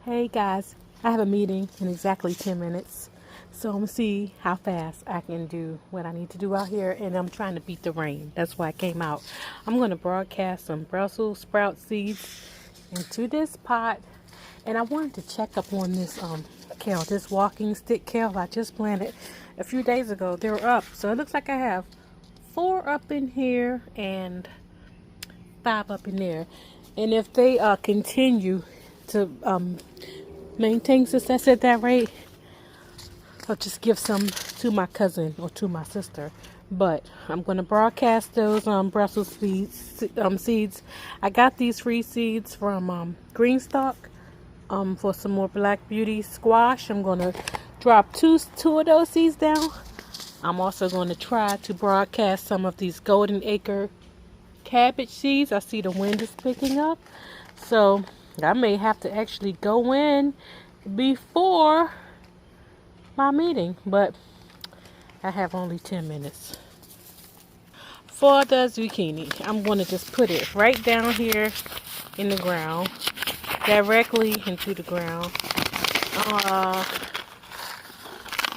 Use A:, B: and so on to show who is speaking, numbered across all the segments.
A: Hey guys, I have a meeting in exactly 10 minutes. So I'm going to see how fast I can do what I need to do out here. And I'm trying to beat the rain. That's why I came out. I'm going to broadcast some Brussels sprout seeds into this pot. And I wanted to check up on this kale, this walking stick kale I just planted a few days ago. They were up. So it looks like I have 4 up in here and 5 up in there. And if they continue to maintain success at that rate, I'll just give some to my cousin or to my sister. But I'm going to broadcast those Brussels seeds. I got these free seeds from Greenstock for some more Black Beauty squash. I'm going to drop two of those seeds down. I'm also going to try to broadcast some of these Golden Acre cabbage seeds. I see the wind is picking up, so I may have to actually go in before my meeting, but I have only 10 minutes. For the zucchini, I'm going to just put it right down here in the ground, directly into the ground.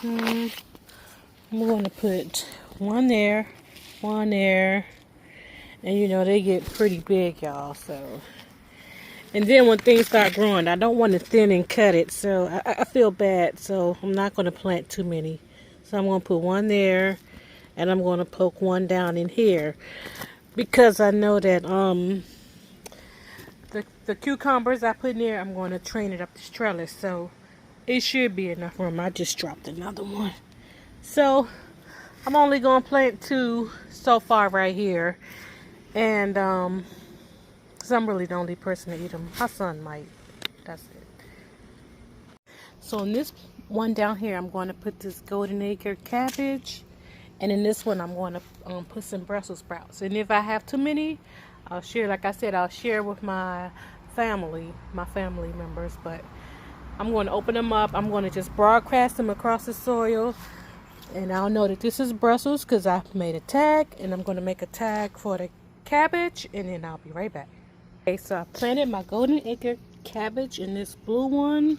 A: I'm going to put one there, and you know they get pretty big, y'all, so. And then when things start growing, I don't want to thin and cut it, so I feel bad, so I'm not going to plant too many. So I'm going to put one there, and I'm going to poke one down in here, because I know that the cucumbers I put in there, I'm going to train it up this trellis, so it should be enough room. I just dropped another one. So I'm only going to plant 2 so far right here, and because I'm really the only person to eat them. My son might. That's it. So in this one down here, I'm going to put this Golden Acre cabbage. And in this one, I'm going to put some Brussels sprouts. And if I have too many, I'll share. Like I said, I'll share with my family members. But I'm going to open them up. I'm going to just broadcast them across the soil. And I'll know that this is Brussels because I've made a tag. And I'm going to make a tag for the cabbage. And then I'll be right back. Okay, so I planted my Golden Acre cabbage in this blue one,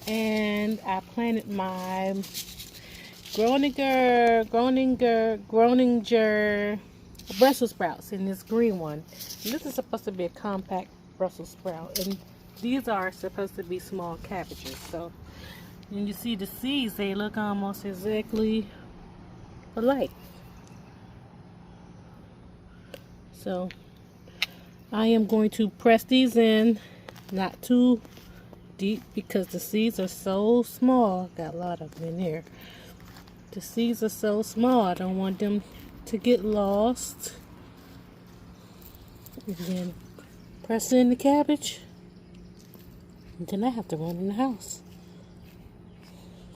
A: and I planted my Groninger Brussels sprouts in this green one. And this is supposed to be a compact Brussels sprout, and these are supposed to be small cabbages. So when you see the seeds, they look almost exactly alike. So I am going to press these in, not too deep because the seeds are so small. Got a lot of them in here. The seeds are so small, I don't want them to get lost. And then press in the cabbage. And then I have to run in the house.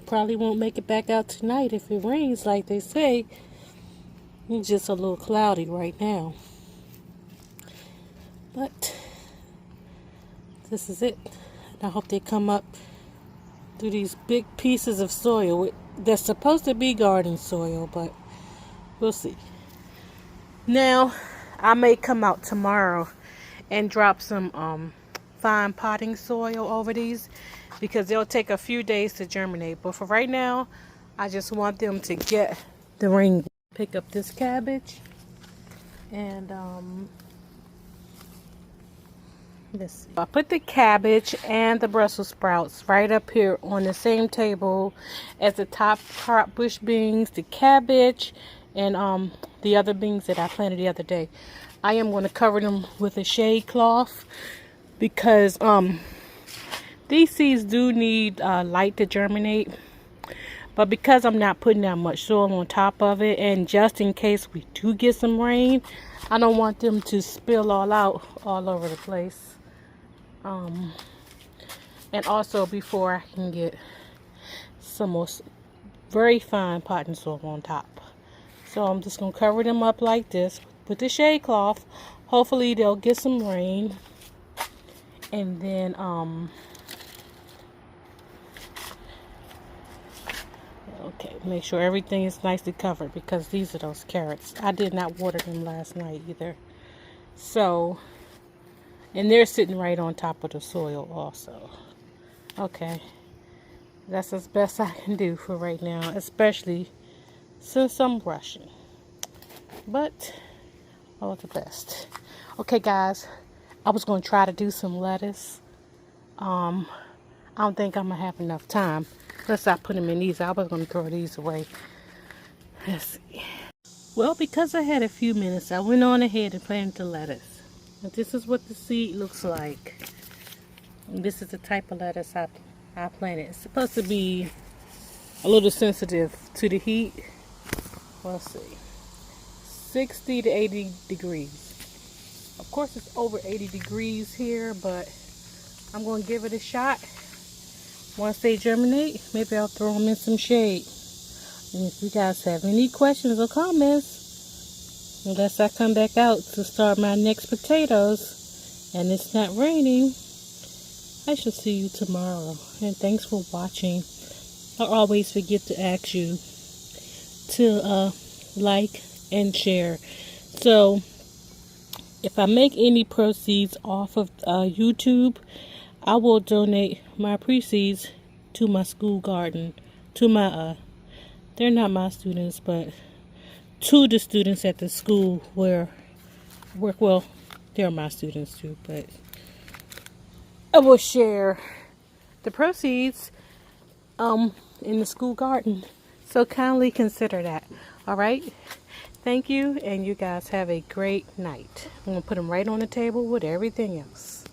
A: Probably won't make it back out tonight if it rains like they say. It's just a little cloudy right now. But this is it. And I hope they come up through these big pieces of soil. They're supposed to be garden soil, but we'll see. Now, I may come out tomorrow and drop some fine potting soil over these because they'll take a few days to germinate. But for right now, I just want them to get the ring. Pick up this cabbage and let's see. I put the cabbage and the Brussels sprouts right up here on the same table as the top bush beans, the cabbage, and the other beans that I planted the other day. I am going to cover them with a shade cloth because these seeds do need light to germinate. But because I'm not putting that much soil on top of it, and just in case we do get some rain, I don't want them to spill all out all over the place. And also before I can get some more very fine potting soil on top. So I'm just going to cover them up like this with the shade cloth. Hopefully they'll get some rain. And then okay, make sure everything is nicely covered because these are those carrots. I did not water them last night either. So, and they're sitting right on top of the soil also. Okay, that's as best I can do for right now, especially since I'm rushing. But all the best. Okay, guys, I was going to try to do some lettuce. I don't think I'm going to have enough time. Let's not put them in these. I was going to throw these away. Let's see. Well, because I had a few minutes, I went on ahead and planted the lettuce. And this is what the seed looks like. And this is the type of lettuce I planted. It's supposed to be a little sensitive to the heat. Let's see. 60 to 80 degrees. Of course, it's over 80 degrees here, but I'm going to give it a shot. Once they germinate, maybe I'll throw them in some shade. And if you guys have any questions or comments, unless I come back out to start my next potatoes and it's not raining, I shall see you tomorrow. And thanks for watching. I always forget to ask you to like and share. So if I make any proceeds off of YouTube, I will donate my proceeds to my school garden, to my they're not my students, but to the students at the school where I work. Well, they're my students too, but I will share the proceeds in the school garden. So kindly consider that. All right. Thank you, and you guys have a great night. I'm going to put them right on the table with everything else.